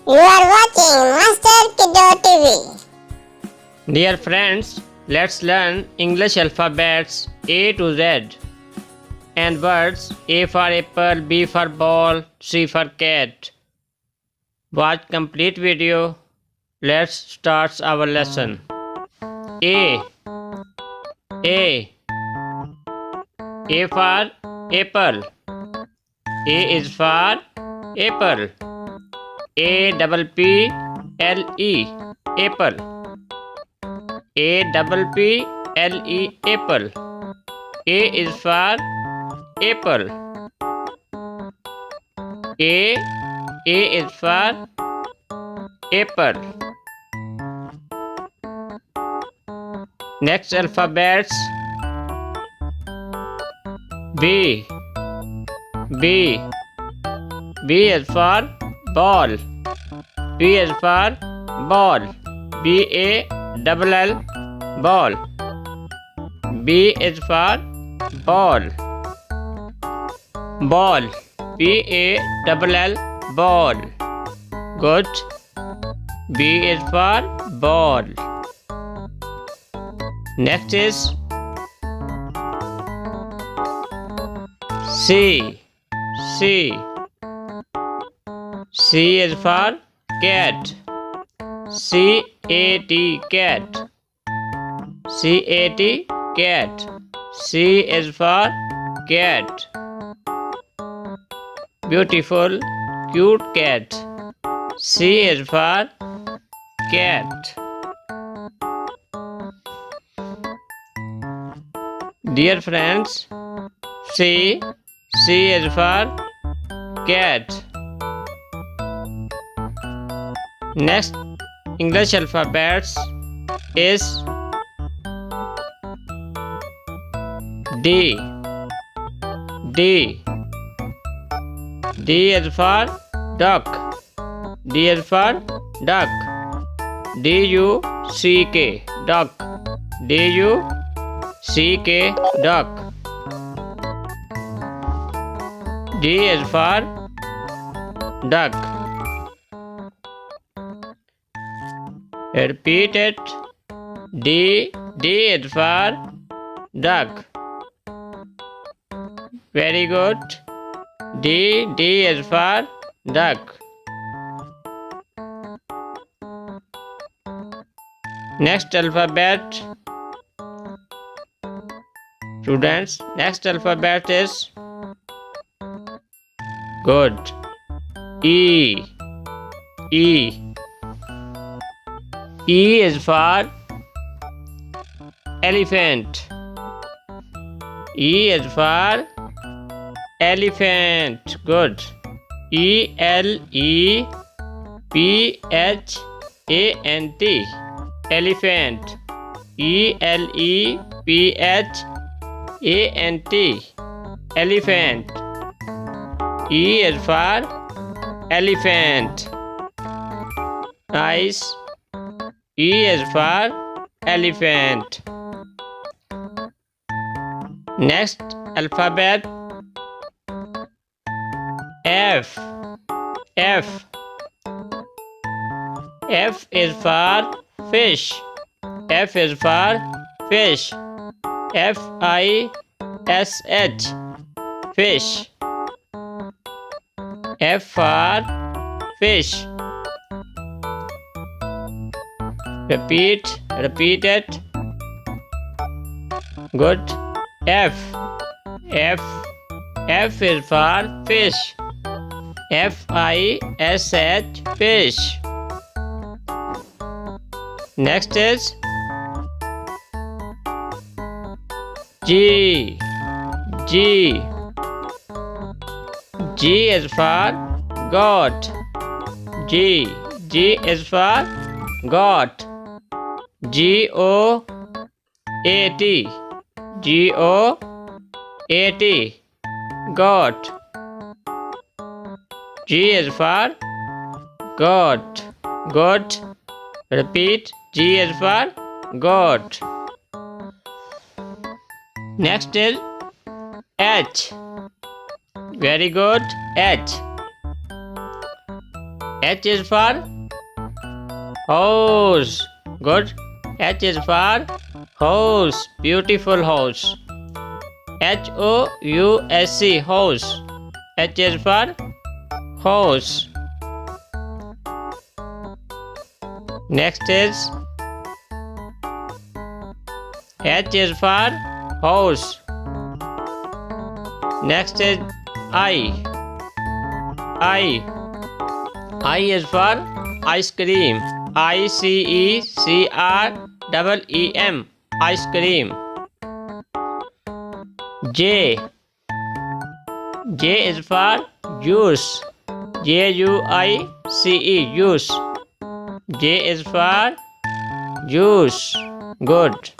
You are watching Master Kiddo TV. Dear friends, let's learn English alphabets A to Z and words A for apple, B for ball, C for cat. Watch complete video. Let's start our lesson. A A for apple. A is for apple. A-double-P-L-E apple. A-double-P-L-E apple. A is for apple. A is for apple. Next alphabets B is for ball. B is for ball. B-A-double-L ball. B is for ball. Ball. B-A-double-L ball. Good. B is for ball. Next is C is for cat. C-A-T cat. C-A-T cat. C is for cat. Beautiful, cute cat. C is for cat. Dear friends, C is for cat. Next English alphabets is D is for duck. D is for duck. D-U-C-K duck. D-U-C-K duck. D is for duck. Repeat it. D is for duck. Very good. D is for duck. Next alphabet, students. Next alphabet is good. E is for elephant. E is for elephant. Good. E-L-E-P-H-A-N-T elephant. E-L-E-P-H-A-N-T elephant. E is for elephant. Nice. E is for elephant. Next alphabet F is for fish. F is for fish. F-I-S-H fish. F for fish. Repeat it. Good. F is for fish. F-I-S-H fish. Next is G is for goat. G is for goat. G-O-A-T goat. G is for goat. Goat. Repeat. G is for goat. Next is H. Very good. H. H is for house. Good. H is for house. Beautiful house. House. House. H is for house. Next is H is for house. Next is I. I is for ice cream. ICECREEM. Ice cream. J is for juice. JUICE. Juice. J is for juice. Good.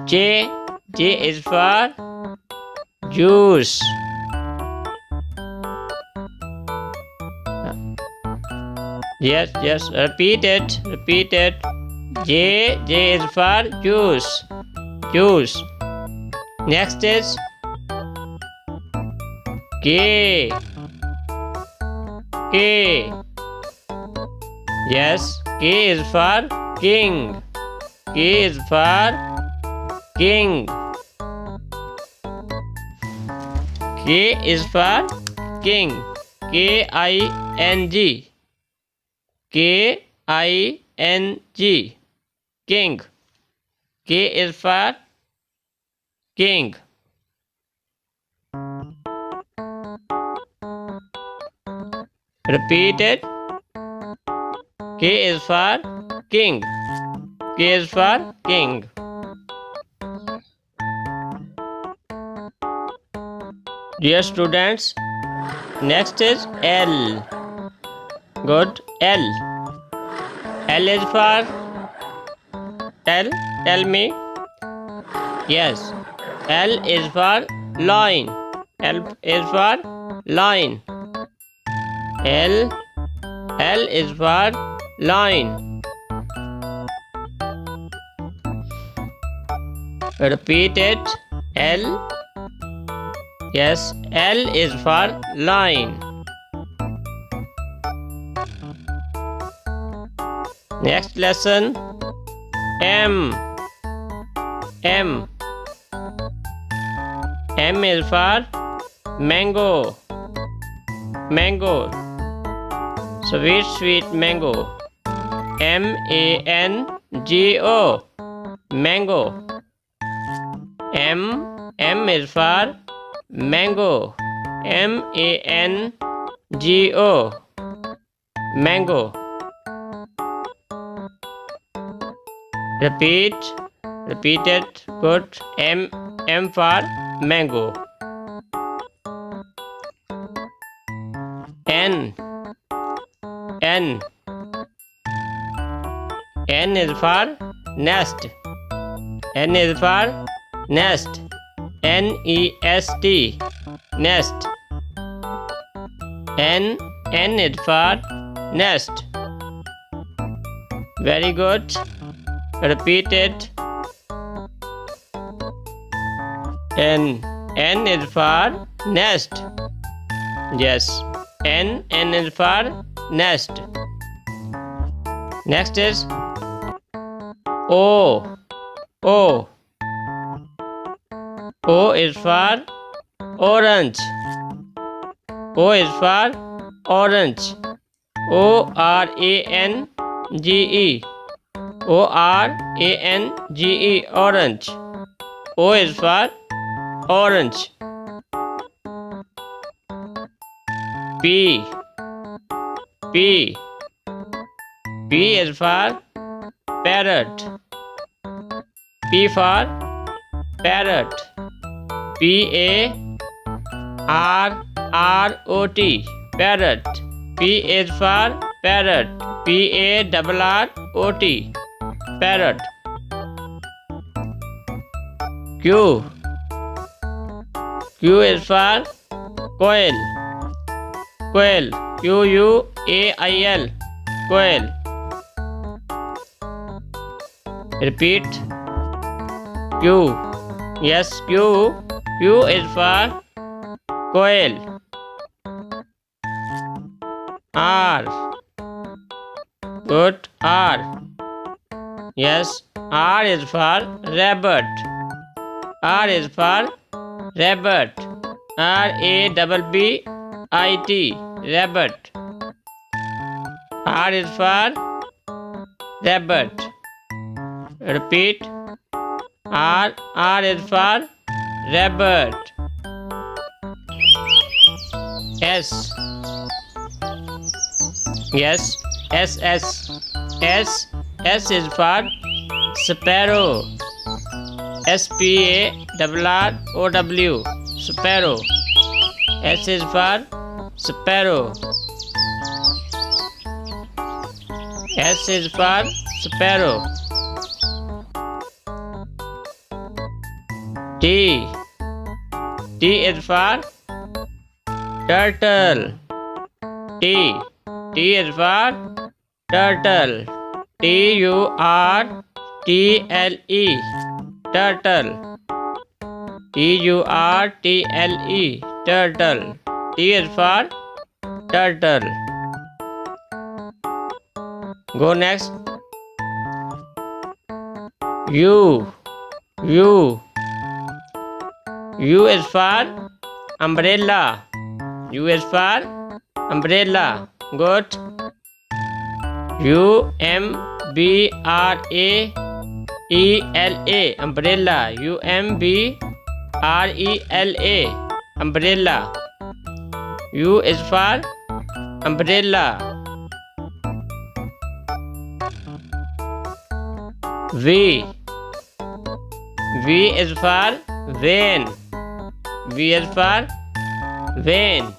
J is for juice. Yes. Repeat it. J is for juice. Next is K. Yes. K is for king. K is for king. K is for king. KING. King. K is for king. Repeat it. K is for king. K is for king. Dear students, next is L. Good. L is for tell me. Yes. L is for lion. L is for lion. L is for lion. Repeat it. L. Yes. L is for lion. Next lesson. M is for mango. Sweet mango. MANGO. Mango. M is for mango. MANGO. Mango. Repeat it. Good. M for mango. N is for nest. N is for nest. NEST. Nest. N is for nest. Very good. Repeat it. N is for nest. Yes. N is for nest. Next is O. O is for orange. O is for orange. ORANGE. ORANGE. Orange. O is for orange. P is for parrot. P for parrot. PARROT. Parrot. P is for parrot. PARROT. Parrot. Q is for quail. QUAIL. Quail. Repeat. Q. Yes, Q is for quail. R. Good. R. Yes. R is for rabbit. R is for rabbit. R-A-B-B-I-T. Rabbit. R is for rabbit. Repeat. R. R is for rabbit. S. Yes. S. S. S. S is for sparrow. S-P-A-R-R-O-W. Sparrow. S is for sparrow. S is for sparrow. T. T is for turtle. T. T is for turtle. T-U-R-T-L-E. Turtle. T-U-R-T-L-E. Turtle. T is for turtle. Go next. U. U. U is for umbrella. U is for umbrella. Good. U-M-B-R-A-E-L-A. Umbrella. U-M-B-R-E-L-A. Umbrella. U is for umbrella. V. V is for van. V is for van.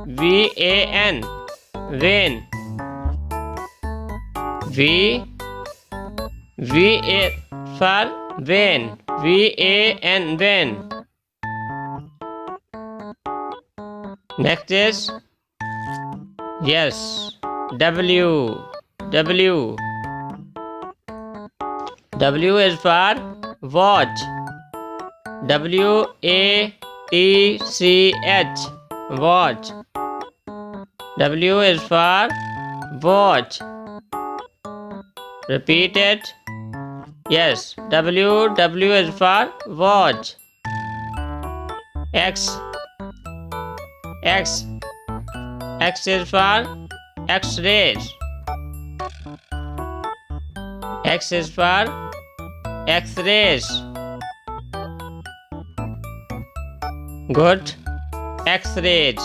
V-A-N. Van. V. V is for van. V-A-N. Van. Next is yes. W. W. W is for watch. W-A-T-C-H. Watch. W is for watch. Repeat it. Yes. W. W is for watch. X. X. X is for X-rays. X is for X-rays. Good. X-rays.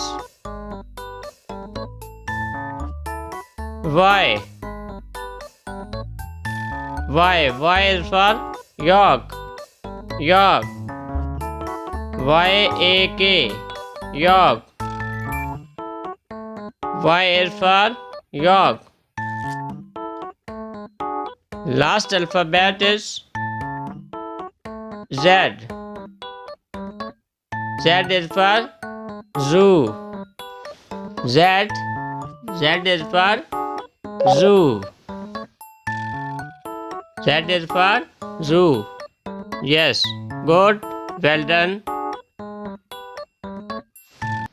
Y. Y. Y is for York. York. Y-A-K. York. Y is for York. Last alphabet is Z. Z is for zoo. Z. Z is for zoo. Z is for zoo. Yes. Good. Well done.